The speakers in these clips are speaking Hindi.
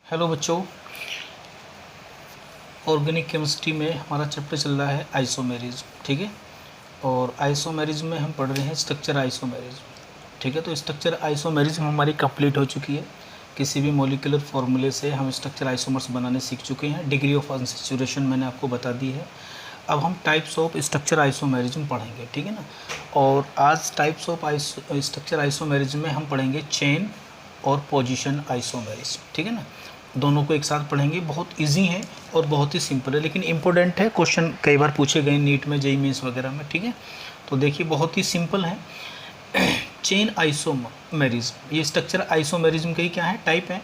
हेलो बच्चों, ऑर्गेनिक केमिस्ट्री में हमारा चैप्टर चल रहा है आइसोमेरिज्म। ठीक है, और आइसोमेरिज्म में हम पढ़ रहे हैं स्ट्रक्चर आइसोमेरिज्म। ठीक है, तो स्ट्रक्चर आइसोमेरिज्म हमारी कंप्लीट हो चुकी है। किसी भी मॉलिक्यूलर फॉर्मूले से हम स्ट्रक्चर आइसोमर्स बनाने सीख चुके हैं। डिग्री ऑफ अनसैचुरेशन मैंने आपको बता दी है। अब हम टाइप्स ऑफ स्ट्रक्चर आइसोमेरिज्म पढ़ेंगे। ठीक है ना, और आज टाइप्स ऑफ स्ट्रक्चर आइसोमेरिज्म में हम पढ़ेंगे चेन और पोजीशन आइसोमेरिज्म। ठीक है ना, दोनों को एक साथ पढ़ेंगे। बहुत इजी है और बहुत ही सिंपल है, लेकिन इम्पोर्टेंट है। क्वेश्चन कई बार पूछे गए नीट में, जेईई मेंस वगैरह में। ठीक है, तो देखिए बहुत ही सिंपल है। चेन आइसोमेरिज्म, ये स्ट्रक्चर आइसोमेरिज्म का ही क्या है, टाइप है।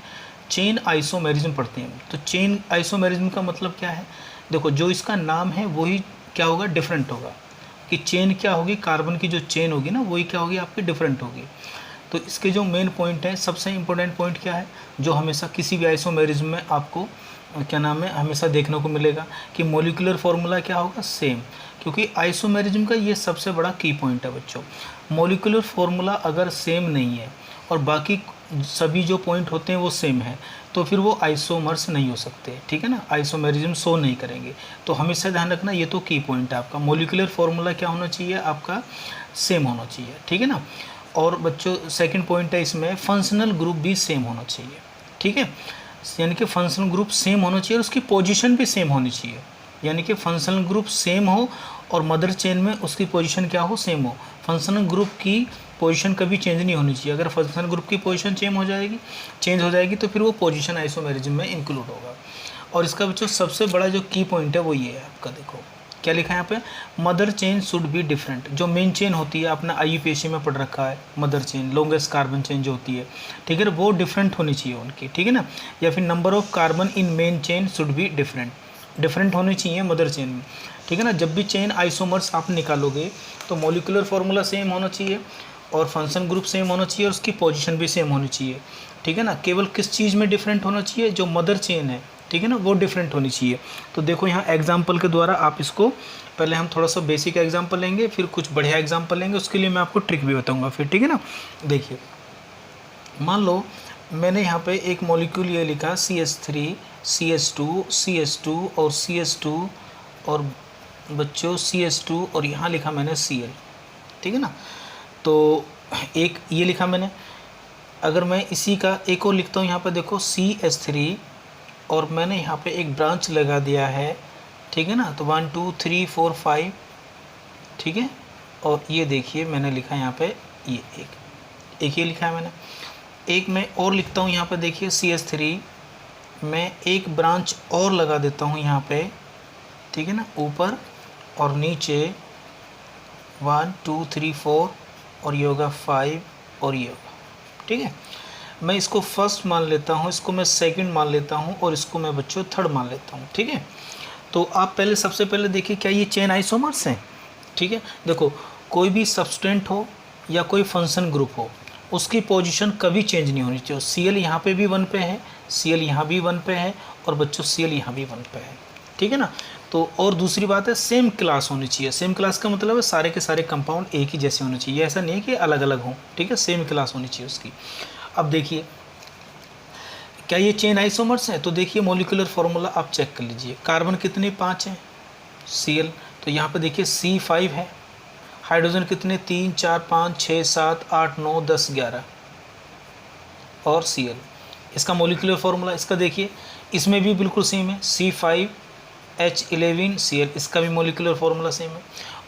चेन आइसोमेरिज्म पढ़ते हैं। तो चेन आइसोमेरिज्म का मतलब क्या है, देखो जो इसका नाम है वही क्या होगा, डिफरेंट होगा। कि चेन क्या होगी, कार्बन की जो चेन होगी ना वही क्या होगी, आपकी डिफरेंट होगी। तो इसके जो मेन पॉइंट है, सबसे इम्पोर्टेंट पॉइंट क्या है, जो हमेशा किसी भी आइसोमेरिज्म में आपको क्या नाम है हमेशा देखने को मिलेगा कि मॉलिक्यूलर फार्मूला क्या होगा, सेम। क्योंकि आइसोमेरिज्म का ये सबसे बड़ा की पॉइंट है बच्चों। मॉलिक्यूलर फार्मूला अगर सेम नहीं है और बाकी सभी जो पॉइंट होते हैं वो सेम है, तो फिर वो आइसोमर्स नहीं हो सकते। ठीक है ना, आइसोमेरिज्म शो नहीं करेंगे। तो हमेशा ध्यान रखना, ये तो की पॉइंट है आपका। मॉलिक्यूलर फार्मूला क्या होना चाहिए आपका, सेम होना चाहिए। ठीक है ना, और बच्चों सेकंड पॉइंट है इसमें, फंक्शनल ग्रुप भी सेम होना चाहिए। ठीक है, यानी कि फंक्शनल ग्रुप सेम होना चाहिए और उसकी पोजीशन भी सेम होनी चाहिए। यानी कि फंक्शनल ग्रुप सेम हो और मदर चेन में उसकी पोजीशन क्या हो, सेम हो। फंक्शनल ग्रुप की पोजीशन कभी चेंज नहीं होनी चाहिए। अगर फंक्शनल ग्रुप की पोजीशन चेंज हो जाएगी तो फिर वो पोजीशन आइसोमेरिज्म में इंक्लूड होगा। और इसका बच्चों सबसे बड़ा जो की पॉइंट है वो ये है आपका, देखो क्या लिखा है यहाँ पे, mother chain should be different. जो मेन चेन होती है, अपना IUPAC में पढ़ रखा है, mother chain longest carbon chain जो होती है, ठीक है ना, वो डिफरेंट होनी चाहिए उनकी। ठीक है ना, या फिर number of carbon in main chain should be different होनी चाहिए मदर चेन में। ठीक है ना, जब भी चेन आइसोमर्स आप निकालोगे तो मॉलिक्यूलर फार्मूला सेम होना चाहिए और फंक्शन ग्रुप सेम होना चाहिए और उसकी पोजीशन भी सेम होनी चाहिए। ठीक है ना, केवल किस चीज़ में डिफरेंट होना चाहिए, जो मदर चेन है, ठीक है ना, वो डिफरेंट होनी चाहिए। तो देखो यहाँ एग्जाम्पल के द्वारा आप इसको, पहले हम थोड़ा सा बेसिक एग्जाम्पल लेंगे, फिर कुछ बढ़िया एग्जाम्पल लेंगे, उसके लिए मैं आपको ट्रिक भी बताऊंगा फिर। ठीक है ना, देखिए मान लो मैंने यहाँ पे एक मॉलिक्यूल ये लिखा CH3 CH2 CH2 और CH2 और बच्चों CH2 और यहाँ लिखा मैंने Cl। ठीक है ना, तो एक ये लिखा मैंने। अगर मैं इसी का एक और लिखता हूँ यहाँ पे, देखो CH3 और मैंने यहाँ पे एक ब्रांच लगा दिया है। ठीक है ना, तो 1 2 3 4 5। ठीक है, और ये देखिए मैंने लिखा है यहाँ पे ये एक ये लिखा है मैंने। एक मैं और लिखता हूँ यहाँ पे, देखिए CH3 मैं एक ब्रांच और लगा देता हूँ यहाँ पे। ठीक है ना, ऊपर और नीचे 1 2 3 4 और ये होगा 5 और ये होगा। ठीक है, मैं इसको फर्स्ट मान लेता हूँ, इसको मैं सेकंड मान लेता हूँ और इसको मैं बच्चों थर्ड मान लेता हूँ। ठीक है, तो आप पहले सबसे पहले देखिए क्या ये चेन आइसोमर्स हैं। ठीक है, देखो कोई भी सब्सटेंट हो या कोई फंक्शन ग्रुप हो, उसकी पोजीशन कभी चेंज नहीं होनी चाहिए। Cl यहाँ पे भी 1 पे है, Cl यहाँ भी 1 पे है और बच्चों Cl यहाँ भी 1 पे है। ठीक है ना, तो और दूसरी बात है सेम क्लास होनी चाहिए। सेम क्लास का मतलब है सारे के सारे कंपाउंड एक ही जैसे होने चाहिए, ऐसा नहीं है कि अलग अलग हों। ठीक है, सेम क्लास होनी चाहिए उसकी। अब देखिए क्या ये चेन आइसोमर्स हैं, तो देखिए मॉलिक्यूलर फार्मूला आप चेक कर लीजिए। कार्बन कितने, 5 हैं, Cl, तो यहाँ पे देखिए C5 है। हाइड्रोजन कितने, 3 4 5 6 7 8 9 10 11 और Cl। इसका मॉलिक्यूलर फार्मूला इसका देखिए, इसमें भी बिल्कुल सेम है, C5H11Cl, इसका भी मॉलिक्यूलर फार्मूला सेम है।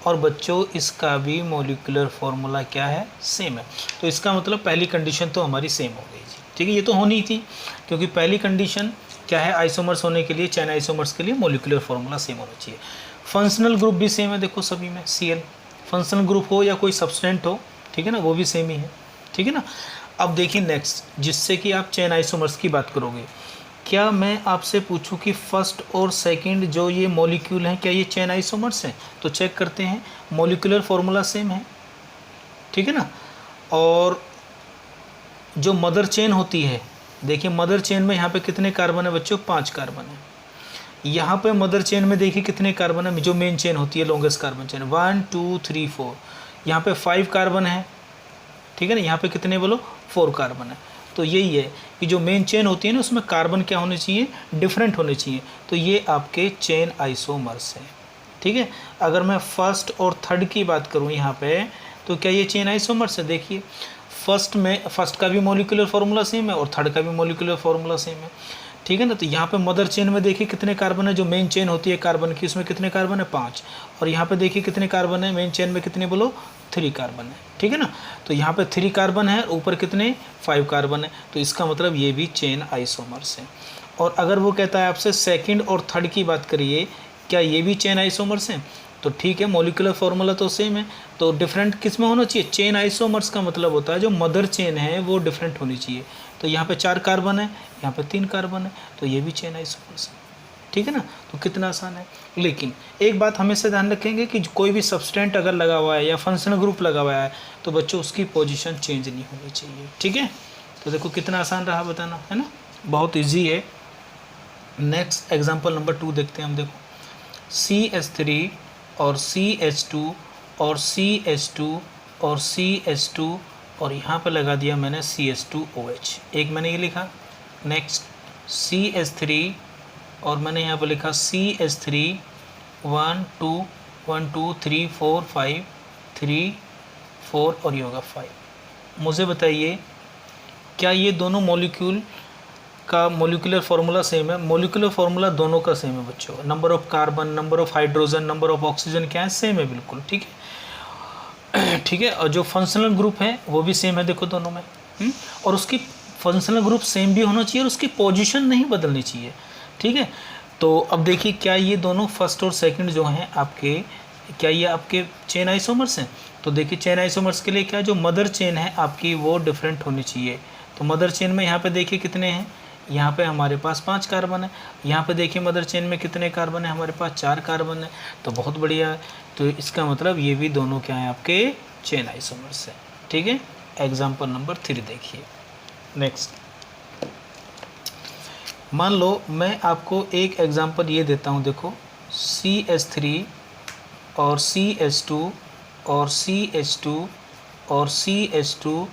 और बच्चों इसका भी मॉलिक्यूलर फार्मूला क्या है, सेम है। तो इसका मतलब पहली कंडीशन तो हमारी सेम हो गई जी। ठीक है, ये तो होनी थी, क्योंकि पहली कंडीशन क्या है, आइसोमर्स होने के लिए, चेन आइसोमर्स के लिए मॉलिक्यूलर फार्मूला सेम होना चाहिए। फंक्शनल ग्रुप भी सेम है, देखो सभी में Cl, फंक्शनल ग्रुप हो या कोई सब्सटेंट हो, ठीक है ना, वो भी सेम ही है। ठीक है ना, अब देखिए नेक्स्ट, जिससे कि आप चेन आइसोमर्स की बात करोगे, क्या मैं आपसे पूछूं कि फर्स्ट और सेकंड जो ये मॉलिक्यूल हैं, क्या ये चेन आइसोमर्स हैं, तो चेक करते हैं, मॉलिक्यूलर फार्मूला सेम है। ठीक है ना, और जो मदर चेन होती है, देखिए मदर चेन में यहाँ पे कितने कार्बन है बच्चों, 5 कार्बन है। यहाँ पे मदर चेन में देखिए कितने कार्बन है, जो मेन चेन होती है लॉन्गेस्ट कार्बन चेन, 1 2 3 4। यहाँ पे 5 कार्बन है। ठीक है ना, यहाँ पे कितने बोलो, 4 कार्बन है। तो यही है कि जो मेन चेन होती है ना उसमें कार्बन क्या होने चाहिए, डिफरेंट होने चाहिए। तो ये आपके चेन आइसोमर्स हैं, ठीक है। अगर मैं फर्स्ट और थर्ड की बात करूँ यहाँ पे, तो क्या ये चेन आइसोमर्स है? देखिए फर्स्ट का भी मॉलिक्यूलर फार्मूला सेम है और थर्ड का भी मॉलिक्यूलर फार्मूला सेम है, ठीक है ना। तो यहाँ पे मदर चेन में देखिए कितने कार्बन है, जो मेन चेन होती है कार्बन की उसमें कितने कार्बन है, 5। और यहाँ पे देखिए कितने कार्बन है मेन चेन में, कितने बोलो, 3 कार्बन है, ठीक है ना। तो यहाँ पे 3 कार्बन है, ऊपर कितने, 5 कार्बन है। तो इसका मतलब ये भी चेन आइसोमर्स है। और अगर वो कहता है आपसे सेकेंड और थर्ड की बात करिए, क्या ये भी चेन आइसोमर्स हैं? तो ठीक है, मॉलिक्यूलर फार्मूला तो सेम है, तो डिफरेंट किस में होना चाहिए? चेन आइसोमर्स का मतलब होता है जो मदर चेन है वो डिफरेंट होनी चाहिए। तो यहाँ पे 4 कार्बन है, यहाँ पे 3 कार्बन है, तो ये भी चेन आइसोमर्स है, ठीक है ना। तो कितना आसान है। लेकिन एक बात हमेशा ध्यान रखेंगे कि कोई भी सब्सटेंट अगर लगा हुआ है या फंक्शनल ग्रुप लगा हुआ है तो बच्चों उसकी पोजीशन चेंज नहीं होनी चाहिए, ठीक है। तो देखो कितना आसान रहा बताना, है ना, बहुत ईजी है। नेक्स्ट एग्जाम्पल नंबर 2 देखते हैं हम। देखो CH3 और CH2 और CH2 और CH2 और यहाँ पे लगा दिया मैंने CH2OH, एक मैंने ये लिखा। नेक्स्ट CH3 और मैंने यहाँ पे लिखा CH3, 1 2 1 2 3 4 5 3 4 और ये होगा 5। मुझे बताइए क्या ये दोनों मॉलिक्यूल का मॉलिक्यूलर फार्मूला सेम है? मॉलिक्यूलर फार्मूला दोनों का सेम है बच्चों। Number of carbon, number of hydrogen, number of oxygen क्या है, सेम है बिल्कुल, ठीक है। ठीक है, और जो फंक्शनल ग्रुप है वो भी सेम है, देखो दोनों में। और उसकी फंक्शनल ग्रुप सेम भी होना चाहिए और उसकी पोजीशन नहीं बदलनी चाहिए, ठीक है। तो अब देखिए क्या ये दोनों फर्स्ट और सेकंड जो हैं आपके, क्या ये आपके चेन आइसोमर्स हैं? तो देखिए चेन आइसोमर्स के लिए क्या, जो मदर चेन है आपकी वो डिफरेंट होनी चाहिए। तो मदर चेन में यहाँ पे देखिए कितने हैं, यहाँ पे हमारे पास 5 कार्बन है। यहाँ पे देखिए मदर चेन में कितने कार्बन है, हमारे पास 4 कार्बन है। तो बहुत बढ़िया है। तो इसका मतलब ये भी दोनों क्या है आपके चेन आइसोमर्स है, ठीक है। एग्जाम्पल नंबर 3 देखिए। नेक्स्ट मान लो मैं आपको एक एग्जाम्पल ये देता हूँ, देखो CH3 और CH2 और CH2 और CH2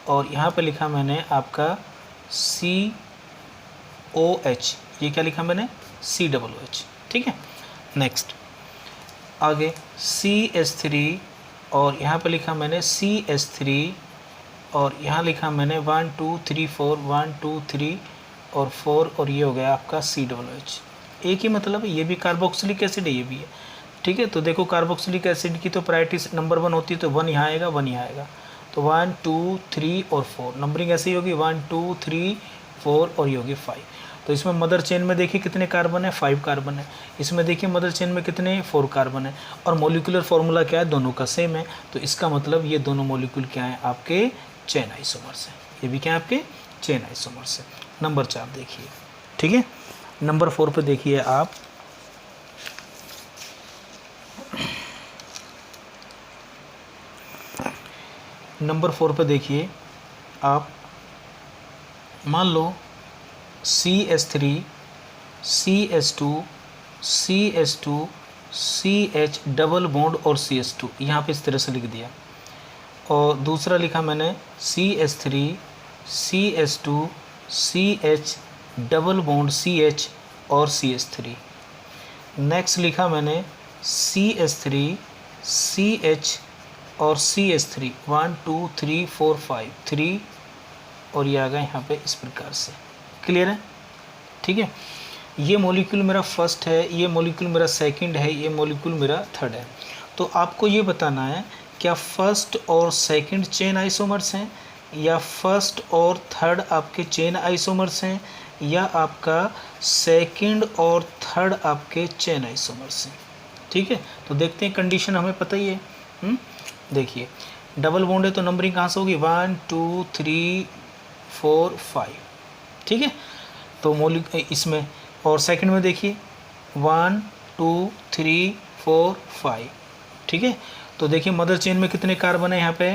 और यहाँ पे लिखा मैंने आपका COH, ये क्या लिखा मैंने, COOH, ठीक है। नेक्स्ट आगे CH3 और यहाँ पे लिखा मैंने CH3 और यहाँ लिखा मैंने 1 2 3 4 1 2 3 और 4 और ये हो गया आपका COOH। एक ही मतलब है, ये भी कार्बोक्सिलिक एसिड है, ये भी है, ठीक है। तो देखो कार्बोक्सिलिक एसिड की तो प्रायोरिटी नंबर 1 होती है, तो 1 यहाँ आएगा 1 यहाँ आएगा। तो 1 2 3 और 4 नंबरिंग ऐसे ही होगी, 1 2 3 4 और ये होगी 5। तो इसमें मदर चेन में देखिए कितने कार्बन है, 5 कार्बन है। इसमें देखिए मदर चेन में कितने, 4 कार्बन है। और मॉलिक्यूलर फार्मूला क्या है, दोनों का सेम है। तो इसका मतलब ये दोनों मॉलिक्यूल क्या है आपके चेन आइसोमर्स हैं। ये भी क्या है आपके चेन आइसोमर्स है। नंबर 4 देखिए, ठीक है। नंबर 4 पे देखिए आप, नंबर 4 पे देखिए आप, मान लो CH3 CH2 CH2 CH double bond और CH2 यहाँ पे इस तरह से लिख दिया। और दूसरा लिखा मैंने CH3 CH2 CH double bond CH और CH3। नेक्स्ट लिखा मैंने CH3 CH और CH3 1 2 3 4 5 3 और ये आ गया यहाँ पे इस प्रकार से। क्लियर है, ठीक है। ये मॉलिक्यूल मेरा फर्स्ट है, ये मॉलिक्यूल मेरा सेकंड है, ये मॉलिक्यूल मेरा थर्ड है। तो आपको ये बताना है क्या फर्स्ट और सेकंड चेन आइसोमर्स हैं, या फर्स्ट और थर्ड आपके चेन आइसोमर्स हैं, या आपका सेकंड और थर्ड आपके चेन आइसोमर्स हैं, ठीक है। तो देखते हैं, कंडीशन हमें पता ही है। देखिए डबल बॉन्ड है तो नंबरिंग कहाँ से होगी, 1 2 3 4 5, ठीक है। तो इसमें और सेकंड में देखिए 1 2 3 4 5, ठीक है। तो देखिए मदर चेन में कितने कार्बन है, यहाँ पे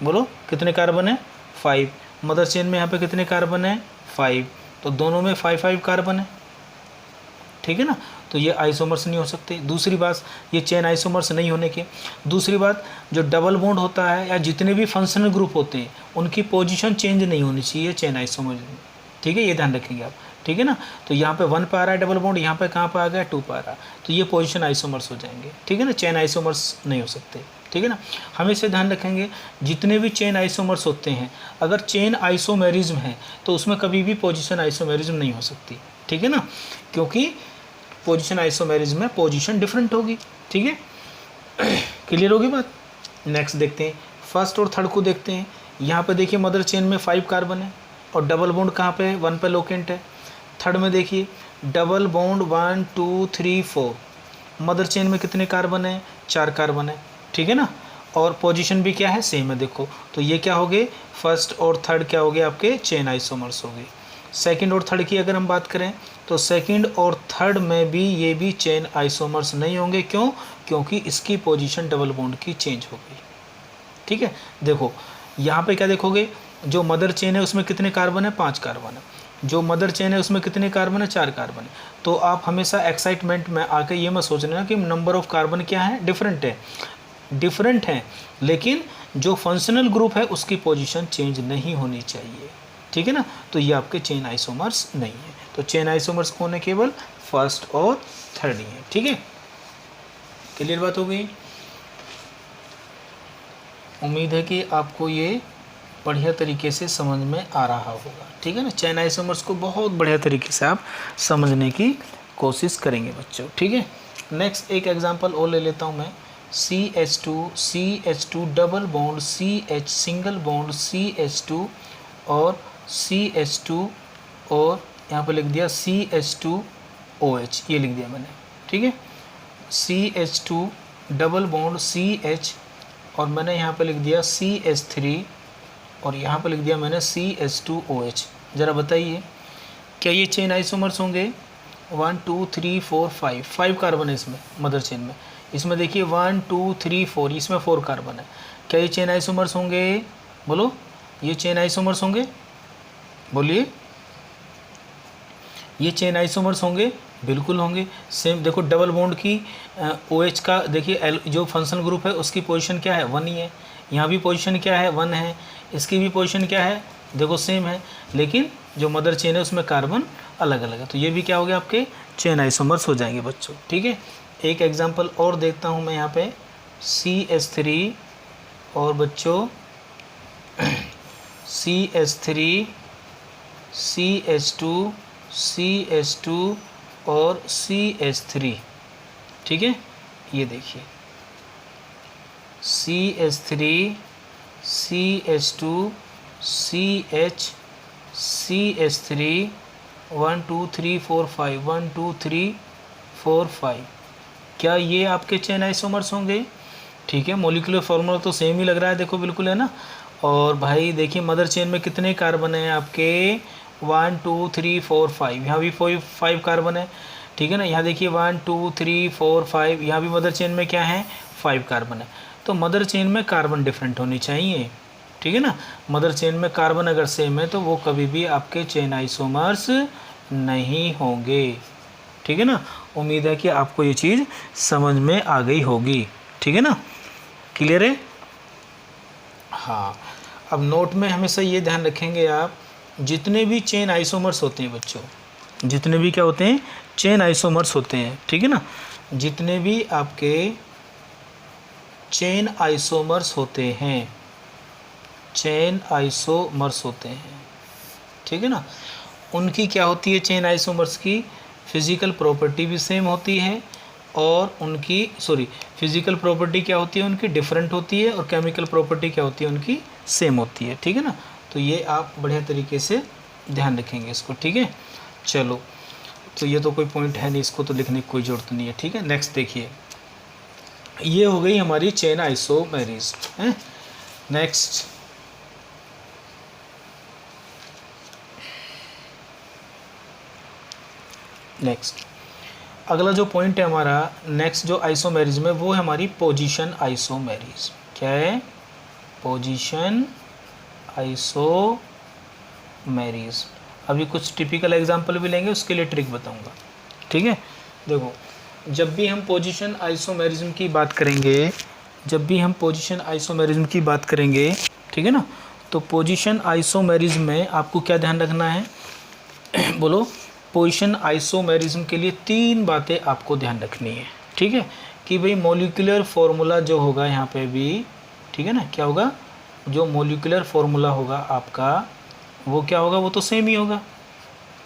बोलो कितने कार्बन है, 5। मदर चेन में यहाँ पे कितने कार्बन है, 5। तो दोनों में 5 5 कार्बन है, ठीक है ना। तो ये आइसोमर्स नहीं हो सकते। दूसरी बात, ये चेन आइसोमर्स नहीं होने की दूसरी बात, जो डबल बॉन्ड होता है या जितने भी फंक्शनल ग्रुप होते हैं उनकी पोजीशन चेंज नहीं होनी चाहिए चेन आइसोमर्स में, ठीक है, ये ध्यान रखेंगे आप, ठीक है ना। तो यहाँ पे 1 पे आ रहा है डबल बॉन्ड, यहाँ पे कहाँ पे आ गया 2 पे आ रहा है, तो ये पोजीशन आइसोमर्स हो जाएंगे, ठीक है ना, चेन आइसोमर्स नहीं हो सकते, ठीक है ना। हमेशा ध्यान रखेंगे जितने भी चेन आइसोमर्स होते हैं, अगर चेन आइसोमेरिज्म है तो उसमें कभी भी पोजीशन आइसोमेरिज्म नहीं हो सकती, ठीक है ना, क्योंकि पोजीशन आइसोमेरिज्म में पोजीशन डिफरेंट होगी, ठीक है। क्लियर होगी बात। नेक्स्ट देखते हैं, फर्स्ट और थर्ड को देखते हैं। यहाँ पे देखिए मदर चेन में 5 कार्बन है और डबल बॉन्ड कहाँ पे है, 1 पे लोकेंट है। थर्ड में देखिए डबल बॉन्ड 1 2 3 4, मदर चेन में कितने कार्बन है, 4 कार्बन है, ठीक है ना, और पोजीशन भी क्या है, सेम है। देखो तो ये क्या हो गए, फर्स्ट और थर्ड क्या हो गए आपके चेन आइसोमर्स हो गए। सेकंड और थर्ड की अगर हम बात करें तो सेकंड और थर्ड में भी ये भी चेन आइसोमर्स नहीं होंगे, क्यों, क्योंकि इसकी पोजीशन डबल बॉन्ड की चेंज हो गई, ठीक है। देखो यहाँ पे क्या देखोगे, जो मदर चेन है उसमें कितने कार्बन है, 5 कार्बन है, जो मदर चेन है उसमें कितने कार्बन है, 4 कार्बन है। तो आप हमेशा एक्साइटमेंट में आके ये मत सोचना कि नंबर ऑफ कार्बन क्या है, डिफरेंट है, लेकिन जो फंक्शनल ग्रुप है उसकी पोजीशन चेंज नहीं होनी चाहिए, ठीक है ना। तो ये आपके चेन आइसोमर्स नहीं है। तो चेन आइसोमर्स कौन है, केवल फर्स्ट और थर्ड ही है, ठीक है। क्लियर बात हो गई। उम्मीद है कि आपको ये बढ़िया तरीके से समझ में आ रहा होगा, ठीक है ना। चेन आइसोमर्स को बहुत बढ़िया तरीके से आप समझने की कोशिश करेंगे बच्चों, ठीक है। नेक्स्ट एक एग्जांपल और ले लेता हूँ मैं, CH2 double bond CH single bond CH2 और CH2 और यहाँ पे लिख दिया CH2OH, ये लिख दिया मैंने, ठीक है। CH2 डबल बॉन्ड CH और मैंने यहाँ पे लिख दिया CH3 और यहाँ पे लिख दिया मैंने CH2OH। ज़रा बताइए क्या ये चेन आइसोमर्स होंगे, 1 2 3 4 5 कार्बन है इसमें मदर चेन में, इसमें देखिए 1 2 3 4, इसमें 4 कार्बन है। क्या ये चेन आइसोमर्स होंगे, बोलो, ये चेन आइसोमर्स होंगे, बोलिए, ये चेन आइसोमर्स होंगे, बिल्कुल होंगे। सेम देखो डबल बॉन्ड की OH का देखिए जो फंक्शनल ग्रुप है उसकी पोजीशन क्या है, 1 ही है, यहाँ भी पोजीशन क्या है, 1 है, इसकी भी पोजीशन क्या है, देखो सेम है, लेकिन जो मदर चेन है उसमें कार्बन अलग अलग है। तो ये भी क्या हो गया, आपके चेन आइसोमर्स हो जाएंगे बच्चों, ठीक है। एक एग्जांपल और देखता हूँ मैं यहाँ पे, CH3 और बच्चों CH3 CH2 CH2 और CH3, ठीक है। ये देखिए CH3 CH2 CH3 1 2 3 4 5 1 2 3 4 5, क्या ये आपके चेन आइसोमर्स होंगे, ठीक है। मॉलिक्यूलर फार्मूला तो सेम ही लग रहा है, देखो बिल्कुल है ना। और भाई देखिए मदर चेन में कितने कार्बन हैं आपके, 1 2 3 4 5, यहाँ भी 5 कार्बन है, ठीक है ना। यहाँ देखिए 1 2 3 4 5, यहाँ भी मदर चेन में क्या है, 5 कार्बन है। तो मदर चेन में कार्बन डिफरेंट होनी चाहिए, ठीक है ना। मदर चेन में कार्बन अगर सेम है तो वो कभी भी आपके चेन आइसोमर्स नहीं होंगे, ठीक है ना। उम्मीद है कि आपको ये चीज़ समझ में आ गई होगी, ठीक है ना, क्लियर है। हाँ, अब नोट में हमेशा ये ध्यान रखेंगे आप, जितने भी चेन आइसोमर्स होते हैं बच्चों, जितने भी क्या होते हैं, चेन आइसोमर्स होते हैं, ठीक है ना, जितने भी आपके चेन आइसोमर्स होते हैं, चेन आइसोमर्स होते हैं, ठीक है ना, उनकी क्या होती है, चेन आइसोमर्स की फिज़िकल प्रॉपर्टी भी सेम होती है और उनकी फिज़िकल प्रॉपर्टी क्या होती है उनकी डिफरेंट होती है और केमिकल प्रॉपर्टी क्या होती है उनकी सेम होती है, ठीक है ना। तो ये आप बढ़िया तरीके से ध्यान रखेंगे इसको, ठीक है। चलो, तो ये तो कोई पॉइंट है नहीं, इसको तो लिखने की कोई ज़रूरत नहीं है, ठीक है। नेक्स्ट देखिए, ये हो गई हमारी चेन आइसोमेरिज है। नेक्स्ट अगला जो पॉइंट है हमारा नेक्स्ट जो आइसोमेरिज में, वो है हमारी पोजीशन आइसोमेरिज। क्या है, पोजीशन आइसोमेरिज। अभी कुछ टिपिकल एग्जांपल भी लेंगे, उसके लिए ट्रिक बताऊंगा, ठीक है। देखो, जब भी हम पोजीशन आइसोमेरिज्म की बात करेंगे, ठीक है ना, तो पोजीशन आइसोमेरिज्म में आपको क्या ध्यान रखना है बोलो। पोजीशन आइसोमेरिज्म के लिए 3 बातें आपको ध्यान रखनी है, ठीक है, कि भाई मॉलिक्यूलर फॉर्मूला जो होगा यहाँ पे भी, ठीक है ना, क्या होगा, जो मॉलिक्यूलर फॉर्मूला होगा आपका वो क्या होगा, वो तो सेम ही होगा।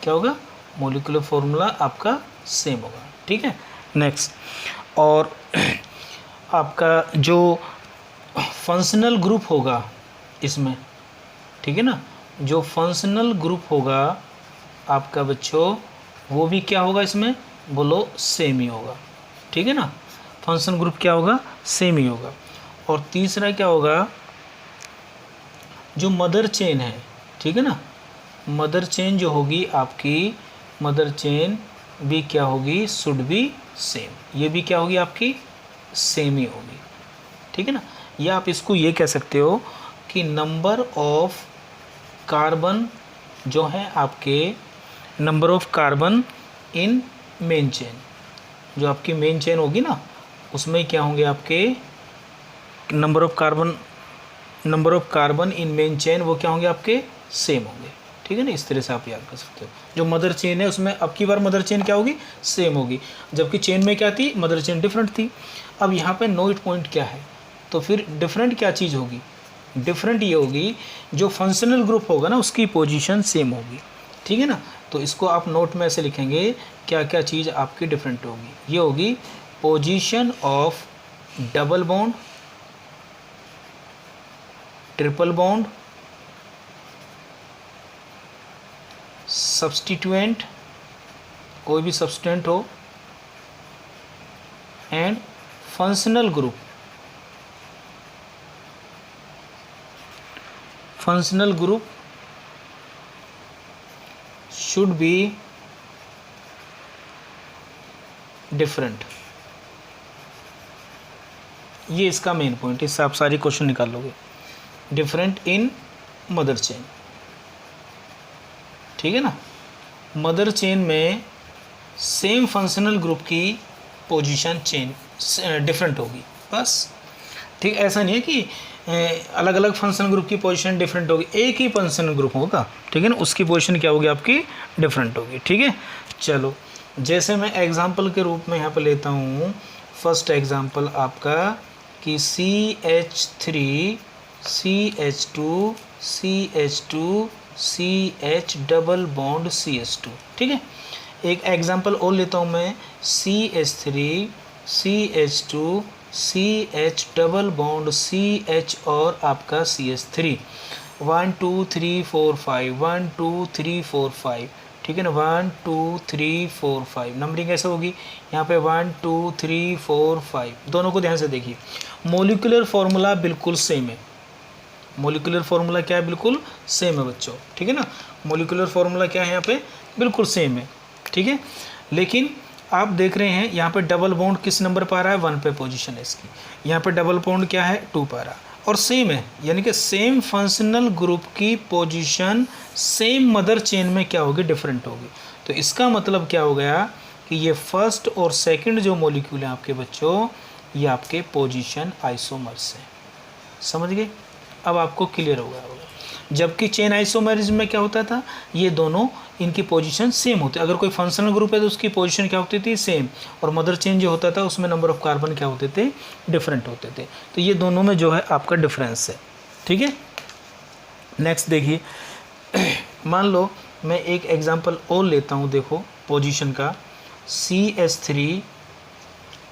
क्या होगा, मॉलिक्यूलर फॉर्मूला आपका सेम होगा, ठीक है। नेक्स्ट, और आपका जो फंक्शनल ग्रुप होगा इसमें, ठीक है ना, जो फंक्शनल ग्रुप होगा आपका बच्चों, वो भी क्या होगा इसमें, बोलो सेम ही होगा, ठीक है ना। फंक्शन ग्रुप क्या होगा, सेम ही होगा। और तीसरा क्या होगा, जो मदर चेन है, ठीक है ना, मदर चेन जो होगी आपकी, मदर चेन भी क्या होगी, शुड बी सेम। ये भी क्या होगी आपकी, सेम ही होगी, ठीक है ना। या आप इसको ये कह सकते हो कि नंबर ऑफ कार्बन जो है आपके, number of carbon in main chain, जो आपकी मेन चेन होगी ना, उसमें क्या होंगे आपके number of carbon in main chain, वो क्या होंगे आपके, सेम होंगे, ठीक है ना। इस तरह से आप याद कर सकते हो। जो मदर चेन है उसमें अब की बार मदर चेन क्या होगी, सेम होगी, जबकि चेन में क्या थी, मदर चेन डिफरेंट थी। अब यहाँ पे नोट पॉइंट क्या है, तो फिर डिफरेंट क्या चीज़ होगी, डिफरेंट ये होगी जो फंक्शनल ग्रुप होगा ना उसकी पोजीशन सेम होगी, ठीक है ना। तो इसको आप नोट में ऐसे लिखेंगे, क्या क्या चीज़ आपकी डिफरेंट होगी, ये होगी position of double bond, triple bond, substituent, कोई भी सब्स्टिट्यूएंट हो, and functional group. Functional group should be different. ये इसका मेन पॉइंट है, इससे आप सारी क्वेश्चन निकाल लोगे। डिफरेंट इन मदर चेन, ठीक है ना। मदर चेन में सेम फंक्शनल ग्रुप की पोजीशन चेन डिफरेंट होगी, बस, ठीक। ऐसा नहीं है कि अलग अलग फंक्शनल ग्रुप की पोजीशन डिफरेंट होगी, एक ही फंक्शनल ग्रुप होगा, ठीक है ना, उसकी पोजीशन क्या होगी आपकी, डिफरेंट होगी, ठीक है। चलो, जैसे मैं एग्जांपल के रूप में यहाँ पर लेता हूँ, फर्स्ट एग्जांपल आपका कि CH3 CH2 CH2 CH double bond CH2, ठीक है। एक एग्जांपल और लेता हूँ मैं, CH3 CH2 CH double bond CH और आपका CH3, 1 2 3 4 5, 1 2 3 4 5, ठीक है ना, 1 2 3 4 5 नंबरिंग ऐसे होगी यहाँ पे, 1 2 3 4 5। दोनों को ध्यान से देखिए, मॉलिक्यूलर फॉर्मूला बिल्कुल सेम है, मॉलिक्यूलर फॉर्मूला क्या है, बिल्कुल सेम है बच्चों, ठीक है ना। मॉलिक्यूलर फॉर्मूला क्या है यहाँ पे, बिल्कुल सेम है, ठीक है। लेकिन आप देख रहे हैं यहाँ पे डबल बॉन्ड किस नंबर पर आ रहा है, 1 पे पोजीशन है इसकी, यहाँ पे डबल बॉन्ड क्या है, 2 पर आ रहा है, और सेम है, यानी कि सेम फंक्शनल ग्रुप की पोजीशन सेम मदर चेन में क्या होगी, डिफरेंट होगी। तो इसका मतलब क्या हो गया कि ये फर्स्ट और सेकंड जो मॉलिक्यूल है आपके बच्चों, ये आपके पोजीशन आइसोमर्स हैं, समझ गए। अब आपको क्लियर हो गया होगा। जबकि चेन आइसोमेरिज्म में क्या होता था, ये दोनों इनकी पोजीशन सेम होती, अगर कोई फंक्शनल ग्रुप है तो उसकी पोजीशन क्या होती थी, सेम, और मदर चेन जो होता था उसमें नंबर ऑफ कार्बन क्या होते थे, डिफरेंट होते थे। तो ये दोनों में जो है आपका डिफरेंस है, ठीक है। नेक्स्ट देखिए, मान लो मैं एक एग्जांपल और लेता हूँ, देखो पोजीशन का, CH3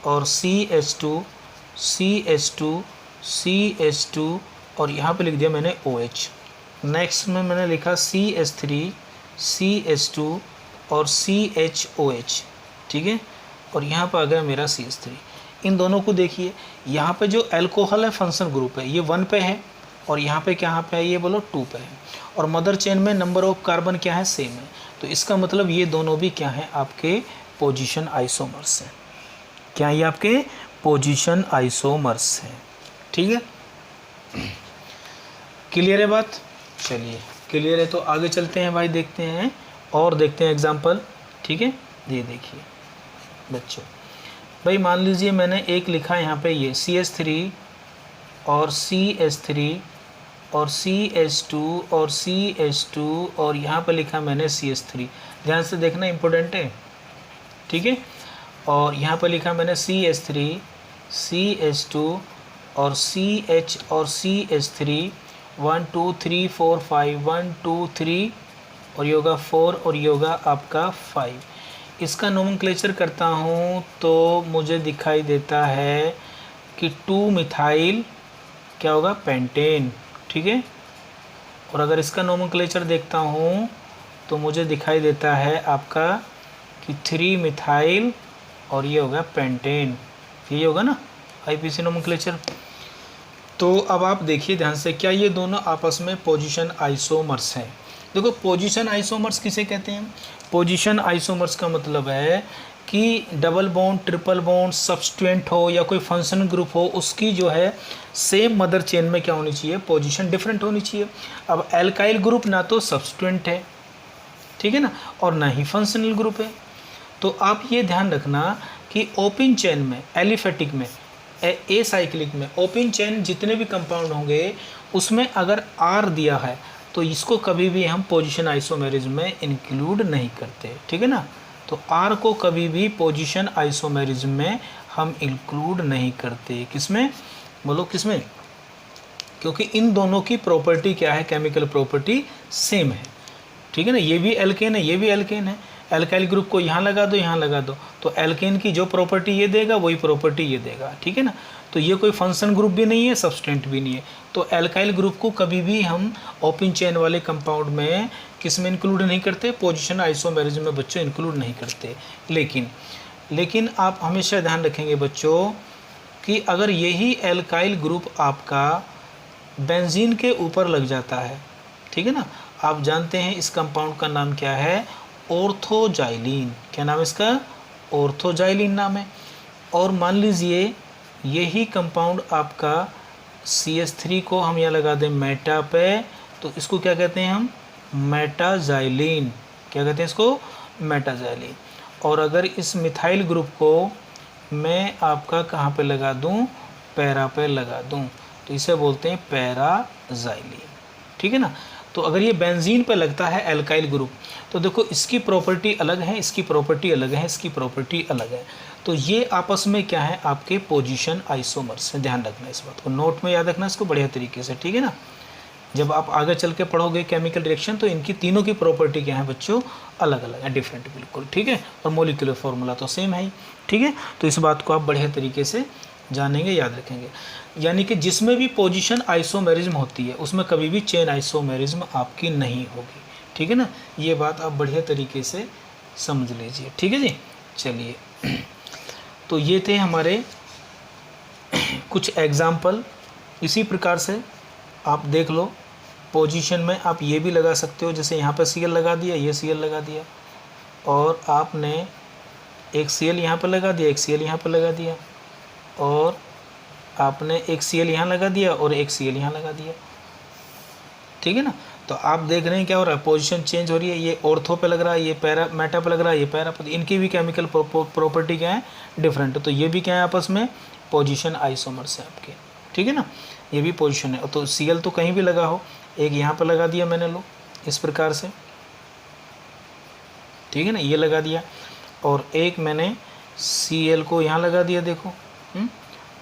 और CH2 CH2 CH2 और यहाँ पे लिख दिया मैंने OH। नेक्स्ट में मैंने लिखा CH3 CH2 और CHOH, ठीक है, और यहाँ पर आ गया मेरा CH3। इन दोनों को देखिए, यहाँ पे जो अल्कोहल है फंक्शनल ग्रुप है, ये 1 पे है, और यहाँ पे क्या पे है, ये बोलो 2 पे है, और मदर चेन में नंबर ऑफ कार्बन क्या है, सेम है। तो इसका मतलब ये दोनों भी क्या है, आपके पोजीशन आइसोमर्स हैं। क्या ये आपके पोजीशन आइसोमर्स हैं, ठीक है। क्लियर है बात, चलिए क्लियर है तो आगे चलते हैं भाई, देखते हैं और देखते हैं एग्जांपल, ठीक है। ये देखिए, बच्चों, भाई मान लीजिए मैंने एक लिखा यहाँ पे ये CH3 और CH3 और CH2 और CH2 और यहाँ पर लिखा मैंने CH3, ध्यान से देखना इम्पोर्टेंट है, ठीक है। और यहाँ पर लिखा मैंने CH3 CH2 और CH और CH3 1 2 3 4 5 1 2 3 और योगा 4 और योगा आपका 5। इसका नोमेनक्लेचर करता हूँ तो मुझे दिखाई देता है कि 2 मिथाइल क्या होगा, पेंटेन, ठीक है। और अगर इसका नोमेनक्लेचर देखता हूँ तो मुझे दिखाई देता है आपका कि 3 मिथाइल और ये होगा पेंटेन, ये होगा ना IPC नोमेनक्लेचर। तो अब आप देखिए ध्यान से, क्या ये दोनों आपस में पोजीशन आइसोमर्स हैं? देखो पोजीशन आइसोमर्स किसे कहते हैं? पोजीशन आइसोमर्स का मतलब है कि double bond, triple bond, substituent हो या कोई फंक्शनल ग्रुप हो, उसकी जो है सेम मदर चेन में क्या होनी चाहिए, पोजीशन डिफरेंट होनी चाहिए। अब एल्काइल ग्रुप ना तो सब्स्टिट्यूएंट है, ठीक है ना, और ना ही फंक्शनल ग्रुप है। तो आप ये ध्यान रखना कि ओपन चेन में, एलिफेटिक में, ए साइक्लिक में ओपन चेन जितने भी कंपाउंड होंगे उसमें अगर R दिया है तो इसको कभी भी हम पोजीशन आइसोमेरिज्म में इंक्लूड नहीं करते, ठीक है ना। तो R को कभी भी पोजीशन आइसोमेरिज्म में हम इंक्लूड नहीं करते। किसमें, बोलो किसमें? क्योंकि इन दोनों की प्रॉपर्टी क्या है, केमिकल प्रॉपर्टी सेम है, ठीक है ना। ये भी एल्केन है, ये भी एल्केन है। एल्काइल ग्रुप को यहाँ लगा दो, यहाँ लगा दो, तो एल्केन की जो प्रॉपर्टी ये देगा वही प्रॉपर्टी ये देगा, ठीक है ना। तो ये कोई फंक्शन ग्रुप भी नहीं है, सब्सटेंट भी नहीं है। तो एल्काइल ग्रुप को कभी भी हम ओपन चेन वाले कंपाउंड में किस में इंक्लूड नहीं करते, पोजीशन आइसोमेरिज्म में बच्चों इंक्लूड नहीं करते। लेकिन आप हमेशा ध्यान रखेंगे बच्चों कि अगर यही एल्काइल ग्रुप आपका बेंजीन के ऊपर लग जाता है, ठीक है ना। आप जानते हैं इस कंपाउंड का नाम क्या है, ऑर्थोजाइलिन। क्या नाम है इसका, ऑर्थोजाइलिन नाम है। और मान लीजिए यही कंपाउंड आपका CH3 को हम यहाँ लगा दें मेटा पे, तो इसको क्या कहते हैं हम, मेटाजाइलिन। क्या कहते हैं इसको, मेटाजाइलिन। और अगर इस मिथाइल ग्रुप को मैं आपका कहाँ पे लगा दूँ, पैरा पे लगा दूँ, तो इसे बोलते हैं पैराजाइलिन, ठीक है ना। तो अगर ये बेंजीन पे लगता है एल्काइल ग्रुप, तो देखो इसकी प्रॉपर्टी अलग है, इसकी प्रॉपर्टी अलग है, इसकी प्रॉपर्टी अलग है। तो ये आपस में क्या है, आपके पोजीशन आइसोमर्स है। ध्यान रखना इस बात को, नोट में याद रखना इसको बढ़िया तरीके से, ठीक है ना। जब आप आगे चल के पढ़ोगे केमिकल रिएक्शन तो इनकी तीनों की प्रॉपर्टी क्या है बच्चों, अलग अलग है, डिफरेंट बिल्कुल, ठीक है। और मोलिकुलर फॉर्मूला तो सेम है ही, ठीक है। तो इस बात को आप बढ़िया तरीके से जानेंगे, याद रखेंगे। यानी कि जिसमें भी पोजीशन आइसोमेरिज्म होती है उसमें कभी भी चेन आइसोमेरिज्म आपकी नहीं होगी, ठीक है ना। ये बात आप बढ़िया तरीके से समझ लीजिए, ठीक है जी। चलिए, तो ये थे हमारे कुछ एग्जाम्पल। इसी प्रकार से आप देख लो, पोजीशन में आप ये भी लगा सकते हो, जैसे यहाँ पर Cl लगा दिया, ये Cl लगा दिया, और आपने एक Cl यहाँ पर लगा दिया, एक Cl यहाँ पर लगा दिया, और आपने एक Cl यहाँ लगा दिया और एक Cl यहाँ लगा दिया, ठीक है ना। तो आप देख रहे हैं क्या हो रहा है, पोजीशन चेंज हो रही है। ये ऑर्थो पे लग रहा है, ये पैरा मेटा पे लग रहा है, ये पैरा पे। इनकी भी केमिकल प्रॉपर्टी क्या है, डिफरेंट। तो ये भी क्या है, आपस में पोजीशन आइसोमर्स है आपके, ठीक है ना। ये भी पोजीशन है। तो Cl तो कहीं भी लगा हो, एक यहाँ पर लगा दिया मैंने, लो इस प्रकार से, ठीक है ना, ये लगा दिया, और एक मैंने Cl को यहाँ लगा दिया, देखो।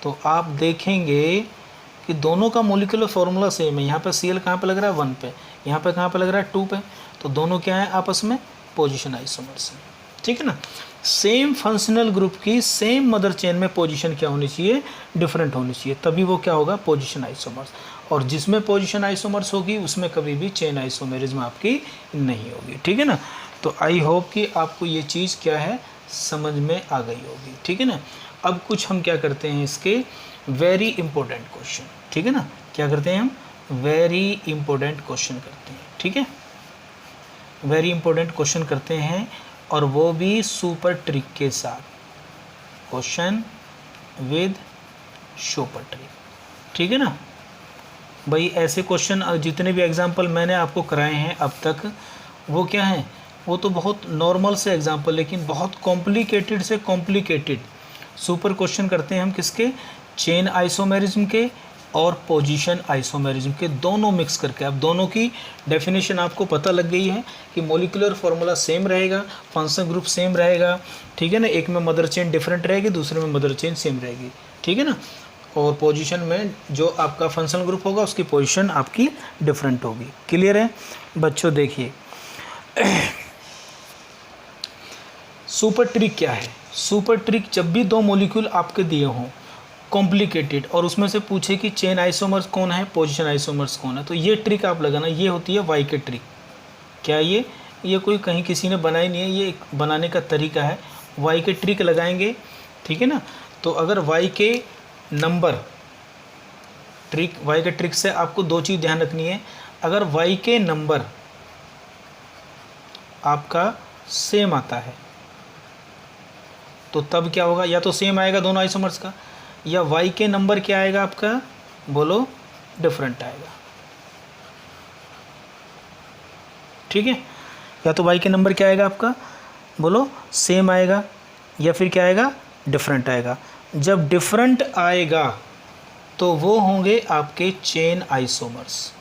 तो आप देखेंगे कि दोनों का मोलिकुलर फॉर्मूला सेम है। यहाँ पे Cl कहाँ पे लग रहा है, 1 पे, यहाँ पे कहाँ पे लग रहा है, 2 पे। तो दोनों क्या है, आपस में पोजीशन आइसोमर्स हैं, ठीक है ना। सेम फंक्शनल ग्रुप की सेम मदर चेन में पोजीशन क्या होनी चाहिए, डिफरेंट होनी चाहिए, तभी वो क्या होगा, पोजीशन आइसोमर्स। और जिसमें पोजीशन आइसोमर्स होगी उसमें कभी भी चेन आइसोमेरिज्म आपकी नहीं होगी, ठीक है ना। तो आई होप कि आपको ये चीज़ क्या है, समझ में आ गई होगी, ठीक है ना। अब कुछ हम क्या करते हैं, इसके वेरी इंपॉर्टेंट क्वेश्चन, ठीक है ना। क्या करते हैं हम, वेरी इंपॉर्टेंट क्वेश्चन करते हैं, ठीक है। वेरी इंपॉर्टेंट क्वेश्चन करते हैं, और वो भी सुपर ट्रिक के साथ, क्वेश्चन विद सुपर ट्रिक, ठीक है ना। भाई ऐसे क्वेश्चन जितने भी एग्जाम्पल मैंने आपको कराए हैं अब तक, वो क्या हैं, वो तो बहुत नॉर्मल से एग्जाम्पल, लेकिन बहुत कॉम्प्लिकेटेड से कॉम्प्लिकेटेड सुपर क्वेश्चन करते हैं हम किसके, चेन आइसोमेरिज्म के और पोजीशन आइसोमेरिज्म के, दोनों मिक्स करके। अब दोनों की डेफिनेशन आपको पता लग गई है कि मॉलिक्यूलर फार्मूला सेम रहेगा, फंक्शन ग्रुप सेम रहेगा, ठीक है ना। एक में मदर चेन डिफरेंट रहेगी, दूसरे में मदर चेन सेम रहेगी, ठीक है ना। और पोजीशन में जो आपका फंक्शनल ग्रुप होगा उसकी पोजीशन आपकी डिफरेंट होगी। क्लियर है बच्चों? देखिए सुपर ट्रिक क्या है। सुपर ट्रिक, जब भी दो मॉलिक्यूल आपके दिए हों कॉम्प्लिकेटेड और उसमें से पूछे कि चेन आइसोमर्स कौन है, पोजीशन आइसोमर्स कौन है, तो ये ट्रिक आप लगाना। ये होती है वाई के ट्रिक। क्या ये कोई कहीं किसी ने बनाई नहीं है, ये एक बनाने का तरीका है। वाई के ट्रिक लगाएंगे, ठीक है ना। तो अगर वाई के नंबर ट्रिक, वाई के ट्रिक से आपको दो चीज़ ध्यान रखनी है। अगर वाई के नंबर आपका सेम आता है तो तब क्या होगा, या तो सेम आएगा दोनों आइसोमर्स का, या वाई के नंबर क्या आएगा आपका, बोलो, डिफरेंट आएगा, ठीक है। या तो वाई के नंबर क्या आएगा आपका, बोलो, सेम आएगा, या फिर क्या आएगा, डिफरेंट आएगा। जब डिफरेंट आएगा तो वो होंगे आपके चेन आइसोमर्स।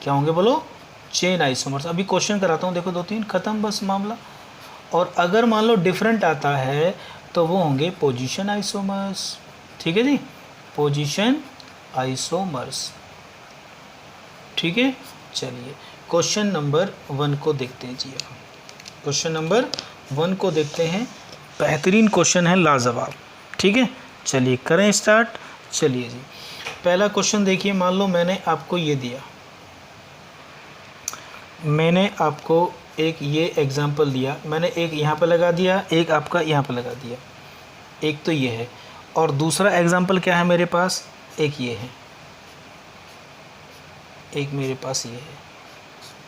क्या होंगे बोलो, चेन आइसोमर्स। अभी क्वेश्चन कराता हूँ, देखो 2-3 खत्म बस मामला। और अगर मान लो डिफरेंट आता है तो वो होंगे पोजीशन आइसोमर्स, ठीक है जी, पोजीशन आइसोमर्स, ठीक है। चलिए क्वेश्चन नंबर 1 को देखते हैं जी। क्वेश्चन नंबर 1 को देखते हैं, बेहतरीन क्वेश्चन है, लाजवाब, ठीक है। चलिए करें स्टार्ट। चलिए जी, पहला क्वेश्चन देखिए। मान लो मैंने आपको ये दिया, मैंने आपको एक ये एग्जाम्पल दिया, मैंने एक यहाँ पे लगा दिया, एक आपका यहाँ पे लगा दिया, एक तो ये है। और दूसरा एग्जाम्पल क्या है मेरे पास, एक ये है, एक मेरे पास ये है।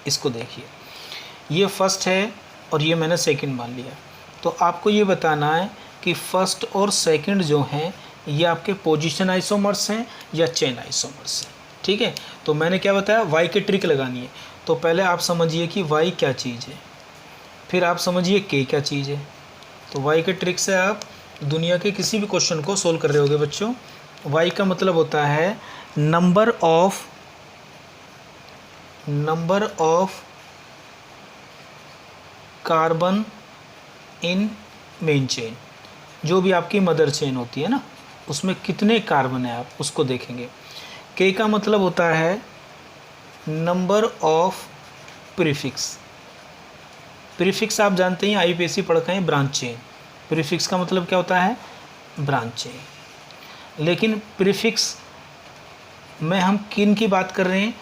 इसको देखिए, ये फर्स्ट है और ये मैंने सेकंड मान लिया। तो आपको ये बताना है कि फर्स्ट और सेकंड जो हैं ये आपके पोजीशन आइसोमर्स हैं या चेन आइसोमर्स हैं, ठीक है। तो मैंने क्या बताया, वाई की ट्रिक लगानी है। तो पहले आप समझिए कि वाई क्या चीज़ है, फिर आप समझिए के क्या चीज़ है। तो वाई के ट्रिक से आप दुनिया के किसी भी क्वेश्चन को सोल्व कर रहे होगे बच्चों। वाई का मतलब होता है number of carbon in main chain. जो भी आपकी मदर चेन होती है ना, उसमें कितने कार्बन है आप उसको देखेंगे। के का मतलब होता है नंबर ऑफ प्रीफिक्स। प्रीफिक्स आप जानते हैं, आईपीएससी पढ़ते हैं, ब्रांच चेन। प्रीफिक्स का मतलब क्या होता है, ब्रांच चेन। लेकिन प्रीफिक्स में हम किन की बात कर रहे हैं,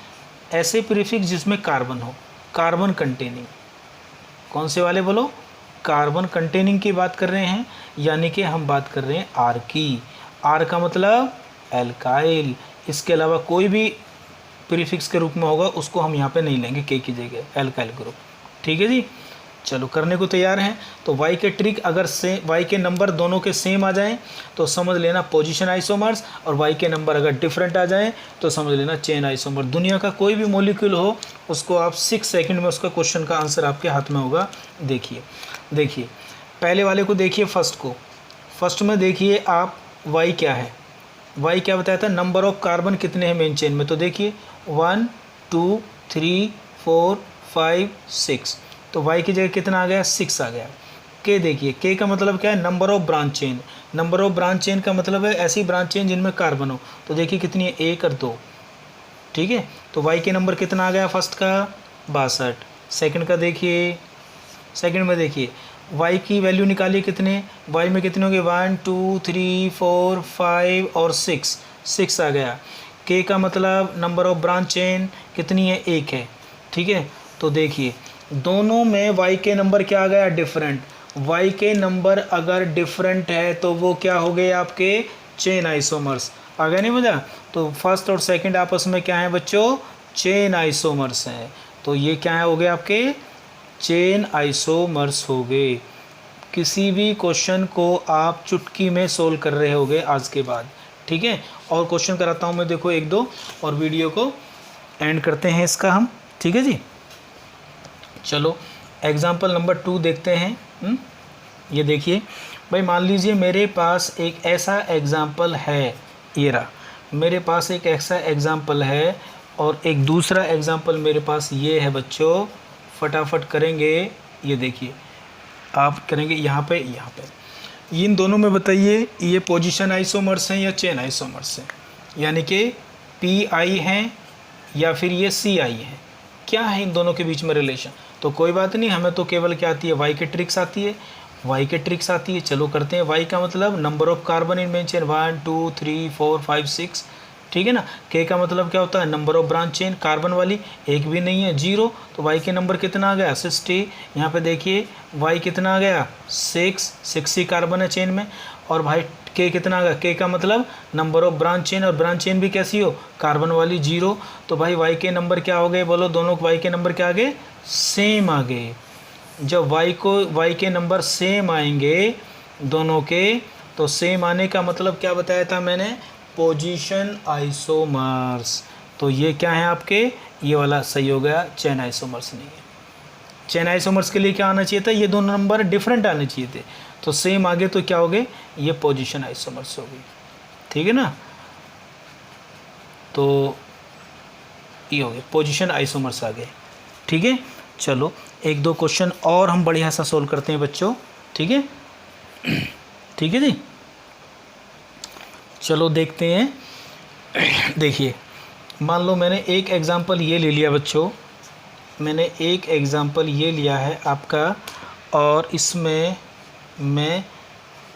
ऐसे प्रीफिक्स जिसमें कार्बन हो, कार्बन कंटेनिंग। कौन से वाले बोलो, कार्बन कंटेनिंग की बात कर रहे हैं। यानी कि हम बात कर रहे हैं आर की। आर का मतलब एल्काइल। इसके अलावा कोई भी प्रीफिक्स के रूप में होगा उसको हम यहाँ पे नहीं लेंगे के की जगह, एल्काइल ग्रुप, ठीक है जी। चलो करने को तैयार हैं। तो वाई के ट्रिक, अगर से वाई के नंबर दोनों के सेम आ जाएं तो समझ लेना पोजीशन आइसोमर्स, और वाई के नंबर अगर डिफरेंट आ जाएं तो समझ लेना चेन आइसोमर। दुनिया का कोई भी मॉलिक्यूल हो उसको आप 6 सेकंड में उसका क्वेश्चन का आंसर आपके हाथ में होगा। देखिए पहले वाले को देखिए, फर्स्ट को। फर्स्ट में देखिए आप, वाई क्या है, वाई क्या बताया था, नंबर ऑफ कार्बन कितने हैं मेन चेन में। तो देखिए 1 2 3 4 5 6, तो वाई की जगह कितना आ गया, 6 आ गया। के देखिए, के का मतलब क्या है, number of branch chain. Number of branch chain का मतलब है ऐसी ब्रांच चेन जिनमें कार्बन हो। तो देखिए कितनी है, 1 और 2, ठीक है। तो वाई के नंबर कितना आ गया, फर्स्ट का 62। सेकंड का देखिए, सेकंड में देखिए वाई की वैल्यू निकालिए कितने, वाई में कितने होंगे, 1 2 3 4 5 और 6 आ गया। के का मतलब नंबर ऑफ ब्रांच चेन कितनी है, 1 है, ठीक है। तो देखिए दोनों में वाई के नंबर क्या आ गया, डिफरेंट। वाई के नंबर अगर डिफरेंट है तो वो क्या हो गए आपके चेन आइसोमर्स। आ गया नहीं मजा। तो फर्स्ट और सेकंड आपस में क्या है बच्चों, चेन आइसोमर्स हैं। तो ये क्या हो गए आपके चेन आइसोमर्स हो गए। किसी भी क्वेश्चन को आप चुटकी में सोल्व कर रहे होगे आज के बाद, ठीक है। और क्वेश्चन कराता हूँ मैं, देखो 1-2 और वीडियो को एंड करते हैं इसका हम, ठीक है जी। चलो एग्जाम्पल नंबर 2 देखते हैं। ये देखिए भाई, मान लीजिए मेरे पास एक ऐसा एग्जाम्पल है, ये रहा मेरे पास एक ऐसा एग्जाम्पल है, और एक दूसरा एग्जाम्पल मेरे पास ये है बच्चों। फटाफट करेंगे, ये देखिए आप करेंगे यहाँ पे इन दोनों में बताइए ये पोजीशन आइसोमर्स हैं या चेन आइसोमर्स हैं, यानी कि PI हैं या फिर ये CI हैं, क्या है इन दोनों के बीच में रिलेशन। तो कोई बात नहीं, हमें तो केवल क्या आती है, वाई के ट्रिक्स आती है, चलो करते हैं। वाई का मतलब number of carbon in main chain 1 2 3 4 5 6, ठीक है ना। के का मतलब क्या होता है, number of branch chain, carbon वाली एक भी नहीं है 0, तो वाई के नंबर कितना आ गया 60। यहाँ पे देखिए वाई कितना आ गया 6 ही कार्बन है चेन में, और भाई के कितना आ गया, के का मतलब नंबर ऑफ ब्रांच चेन, और ब्रांच चेन भी कैसी हो, कार्बन वाली 0। तो भाई वाई के नंबर क्या हो गए, बोलो दोनों वाई के नंबर क्या आ गए, सेम आ गए। जब वाई के नंबर सेम आएंगे दोनों के, तो सेम आने का मतलब क्या बताया था मैंने, पोजीशन आइसोमर्स। तो ये क्या है आपके, ये वाला सही हो गया, चेन आइसोमर्स नहीं है। चेन आइसोमर्स के लिए क्या आना चाहिए था, ये दोनों नंबर डिफरेंट आने चाहिए थे, तो सेम आगे तो क्या हो गए, ये पोजीशन आइसोमर्स हो गई, ठीक है ना। तो ये हो गए पोजीशन आइसोमर्स आ गए, ठीक है। चलो एक दो क्वेश्चन और हम बढ़िया सा सोल्व करते हैं बच्चों, ठीक है, ठीक है जी। चलो देखते हैं। देखिए मान लो मैंने एक एग्ज़ाम्पल ये ले लिया बच्चों, मैंने एक एग्ज़ाम्पल ये लिया है आपका, और इसमें मैं,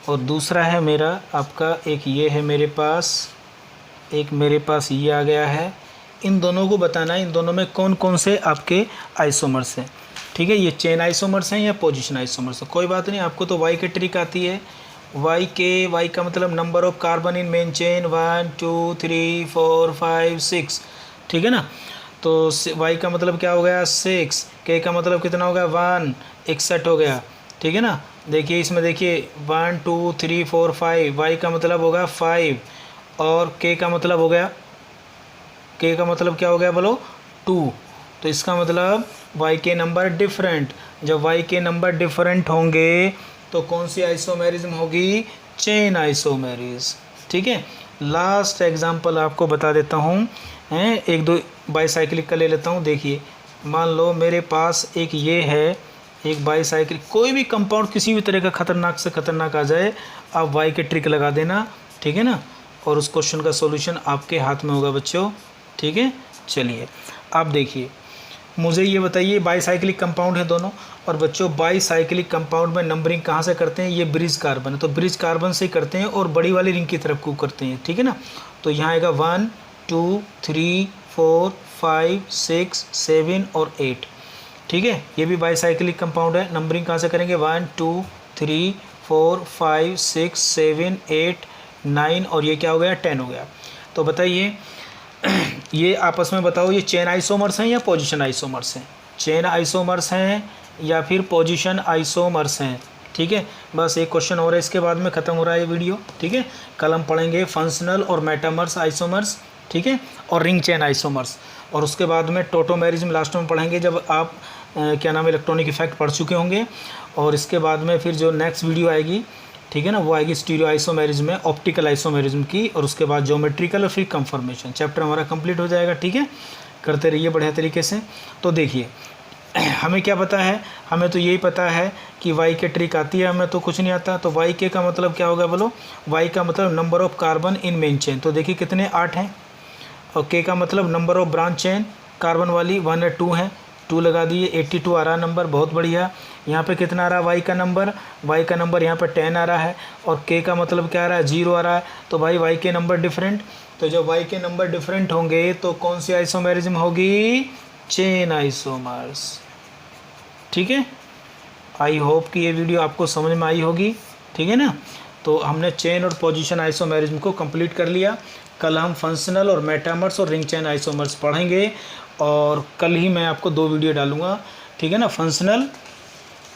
और दूसरा है मेरा आपका, एक ये है मेरे पास, एक मेरे पास ये आ गया है। इन दोनों को बताना है इन दोनों में कौन कौन से आपके आइसोमर्स हैं, ठीक है। ये चेन आइसोमर्स हैं या पोजीशन आइसोमर्स हैं, कोई बात नहीं, आपको तो वाई की ट्रिक आती है। वाई का मतलब number of carbon in main chain 1 2 3 4 5 6, ठीक है ना। तो वाई का मतलब क्या हो गया 6, के का मतलब कितना हो गया 1, 61 हो गया, ठीक है ना। देखिए इसमें देखिए 1 2 3 4 5, वाई का मतलब होगा 5, और के का मतलब हो गया, के का मतलब क्या हो गया बोलो 2। तो इसका मतलब वाई के नंबर डिफरेंट, जब वाई के नंबर डिफरेंट होंगे तो कौन सी आइसोमेरिज्म होगी, चेन आइसोमेरिज्म, ठीक है। लास्ट एग्जांपल आपको बता देता हूँ, एक दो बाईसाइक्लिक का ले लेता हूँ। देखिए मान लो मेरे पास एक ये है, एक बाईसाइक्लिक, कोई भी कंपाउंड किसी भी तरह का खतरनाक से खतरनाक आ जाए, आप वाई के ट्रिक लगा देना, ठीक है ना, और उस क्वेश्चन का सॉल्यूशन आपके हाथ में होगा बच्चों, ठीक है। चलिए आप देखिए, मुझे ये बताइए बाईसाइक्लिक कंपाउंड है दोनों, और बच्चों बाईसाइक्लिक कंपाउंड में नंबरिंग कहाँ से करते हैं, ये ब्रिज कार्बन है, तो ब्रिज कार्बन से करते हैं और बड़ी वाली रिंग की तरफ को करते हैं, ठीक है ना। तो यहाँ आएगा 1 2 3 4 5 6 7 और 8, ठीक है। ये भी बाईसाइक्लिक कंपाउंड है, नंबरिंग कहाँ से करेंगे 1 2 3 4 5 6 7 8 9, और ये क्या हो गया 10 हो गया। तो बताइए ये आपस में बताओ, ये चेन आइसोमर्स हैं या पोजीशन आइसोमर्स हैं, चेन आइसोमर्स हैं या फिर पोजीशन आइसोमर्स हैं, ठीक है। बस एक क्वेश्चन और है, इसके बाद में ख़त्म हो रहा है ये वीडियो, ठीक है। कल हम पढ़ेंगे फंक्शनल और मेटामर्स आइसोमर्स, ठीक है, और रिंग चेन आइसोमर्स, और उसके बाद में टोटोमेरिज्म लास्ट में पढ़ेंगे, जब आप क्या नाम है इलेक्ट्रॉनिक इफेक्ट पढ़ चुके होंगे। और इसके बाद में फिर जो नेक्स्ट वीडियो आएगी, ठीक है ना, वो आएगी स्टीरियो आइसोमेरिज्म में, ऑप्टिकल आइसोमेरिज्म की, और उसके बाद ज्योमेट्रिकल और फिर कंफर्मेशन चैप्टर हमारा कंप्लीट हो जाएगा, ठीक है। करते रहिए बढ़िया तरीके से। तो देखिए हमें क्या पता है, हमें तो यही पता है कि वाई के ट्रिक आती है, हमें तो कुछ नहीं आता। तो वाई के का मतलब क्या होगा बोलो, वाई का मतलब number of carbon in main chain, तो देखिए कितने 8 हैं, और के का मतलब number of branch chain, carbon वाली 1 है 2 है, 2 लगा दिए, 82 आ रहा नंबर, बहुत बढ़िया। यहाँ पे कितना आ रहा है वाई का नंबर, वाई का नंबर यहाँ पे 10 आ रहा है, और के का मतलब क्या आ रहा है 0 आ रहा है। तो भाई वाई के नंबर डिफरेंट, तो जब वाई के नंबर डिफरेंट होंगे तो कौन सी आइसोमेरिज्म होगी, चेन आइसोमर्स, ठीक है। आई होप कि ये वीडियो आपको समझ में आई होगी, ठीक है ना। तो हमने चेन और पोजीशन आइसोमेरिज्म को कंप्लीट कर लिया। कल हम फंक्शनल और मेटामर्स और रिंग चेन आइसोमर्स पढ़ेंगे, और कल ही मैं आपको 2 वीडियो डालूंगा, ठीक है ना, फंक्शनल,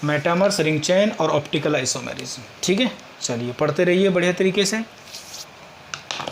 मेटामर्स, रिंग चेन और ऑप्टिकल आइसोमेरिज्म, ठीक है। चलिए पढ़ते रहिए बढ़िया तरीके से।